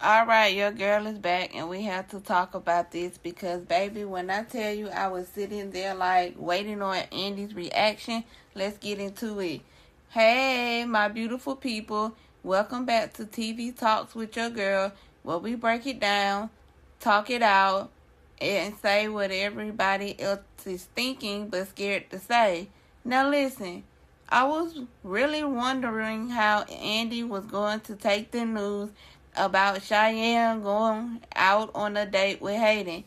Alright, your girl is back and we have to talk about this because, baby, when I tell you I was sitting there like waiting on Andy's reaction, let's get into it. Hey, my beautiful people. Welcome back to TV Talks with your girl, where we break it down, talk it out, and say what everybody else is thinking but scared to say. Now listen, I was really wondering how Andy was going to take the news about Cheyenne going out on a date with Hayden.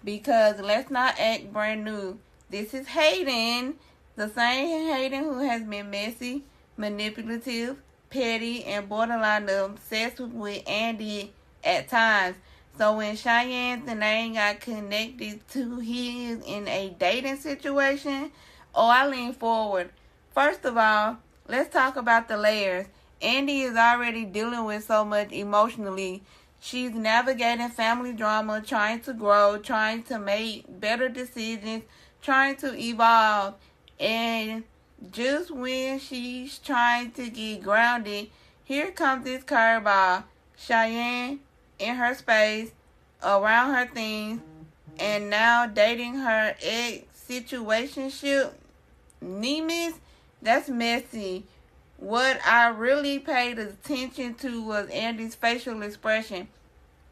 Because let's not act brand new. This is Hayden, the same Hayden who has been messy, manipulative, petty, and borderline obsessed with Andi at times. So when Cheyenne's name got connected to his in a dating situation, I lean forward. First of all, let's talk about the layers. Andi is already dealing with so much emotionally. She's navigating family drama, trying to grow, trying to make better decisions, trying to evolve. And just when she's trying to get grounded, here comes this curveball. Cheyenne in her space, around her things, and now dating her ex-situationship. Nemes, that's messy. What I really paid attention to was Andi's facial expression,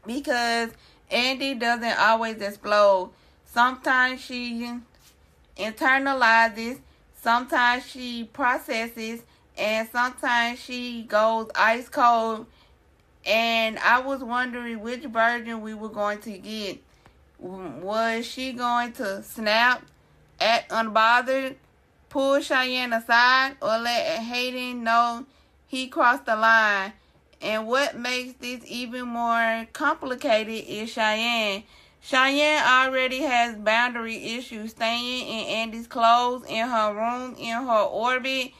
because Andi doesn't always explode. Sometimes she internalizes, sometimes she processes, and sometimes she goes ice cold. And I was wondering which version we were going to get. Was she going to snap, act unbothered, pull Cheyenne aside, or let Hayden know he crossed the line? And what makes this even more complicated is Cheyenne. Cheyenne already has boundary issues, staying in Andi's clothes, in her room, in her orbit.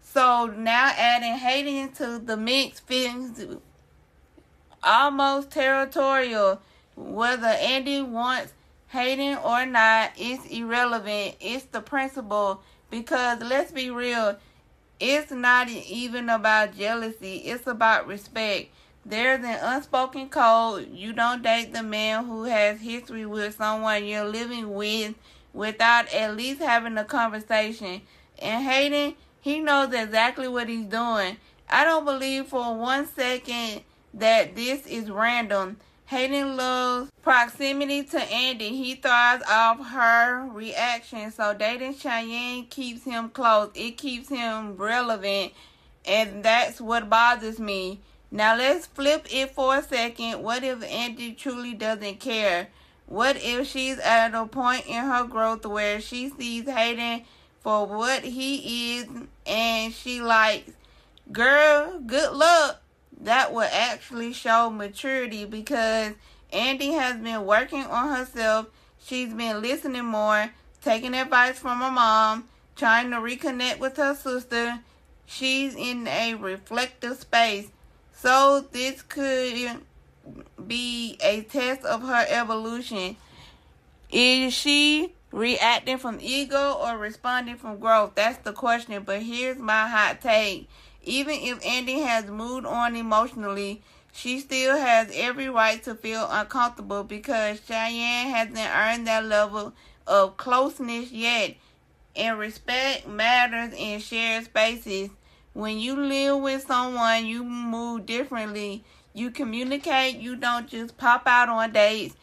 So now adding Hayden to the mix feels almost territorial. Whether Andi wants Hayden or not, it's irrelevant. It's the principle. Because let's be real, it's not even about jealousy. It's about respect. There's an unspoken code. You don't date the man who has history with someone you're living with without at least having a conversation. And Hayden, he knows exactly what he's doing. I don't believe for 1 second that this is random. Hayden loves proximity to Andi. He thrives off her reaction. So dating Cheyenne keeps him close. It keeps him relevant. And that's what bothers me. Now let's flip it for a second. What if Andi truly doesn't care? What if she's at a point in her growth where she sees Hayden for what he is and she likes? Girl, good luck. That would actually show maturity, because Andi has been working on herself. She's been listening more, taking advice from her mom, trying to reconnect with her sister. She's in a reflective space. So this could be a test of her evolution. Is she reacting from ego or responding from growth? That's the question. But here's my hot take. Even if Andi has moved on emotionally, she still has every right to feel uncomfortable, because Cheyenne hasn't earned that level of closeness yet. And respect matters in shared spaces. When you live with someone, you move differently. You communicate. You don't just pop out on dates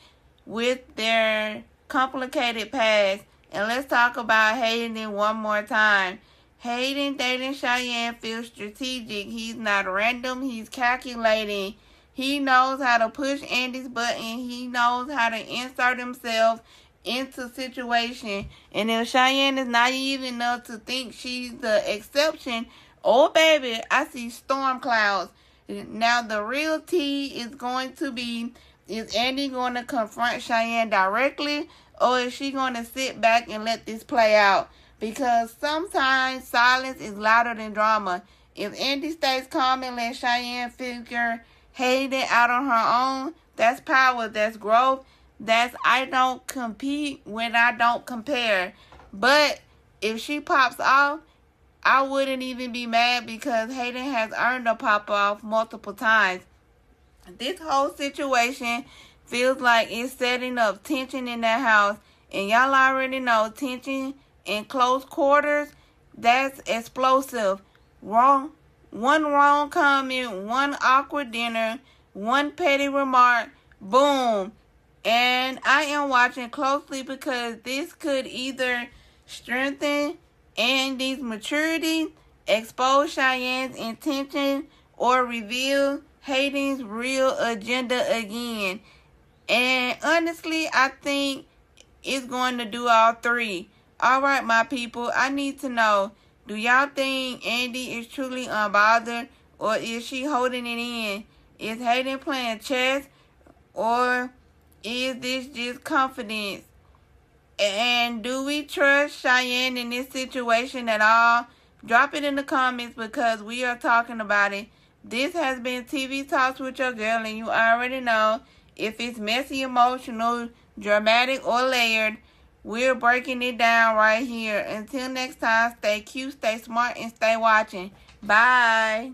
with their complicated past. And let's talk about Hayden one more time. Hayden dating Cheyenne feels strategic. He's not random. He's calculating. He knows how to push Andi's button. He knows how to insert himself into situation. And if Cheyenne is naive enough to think she's the exception, oh baby, I see storm clouds. Now the real tea is going to be, is Andi going to confront Cheyenne directly, or is she going to sit back and let this play out? Because sometimes silence is louder than drama. If Andi stays calm and lets Cheyenne figure Hayden out on her own, that's power, that's growth, that's I don't compete when I don't compare. But if she pops off, I wouldn't even be mad, because Hayden has earned a pop off multiple times. This whole situation feels like it's setting up tension in that house. And y'all already know tension in close quarters, that's explosive. One wrong comment, one awkward dinner, one petty remark, boom. And I am watching closely because this could either strengthen Andy's maturity, expose Cheyenne's intention, or reveal Hayden's real agenda again. And honestly, I think it's going to do all three. Alright, my people, I need to know, do y'all think Andi is truly unbothered, or is she holding it in? Is Hayden playing chess, or is this just confidence? And do we trust Cheyenne in this situation at all? Drop it in the comments because we are talking about it. This has been TV Talks with your girl, and you already know if it's messy, emotional, dramatic, or layered, we're breaking it down right here. Until next time, stay cute, stay smart, and stay watching. Bye.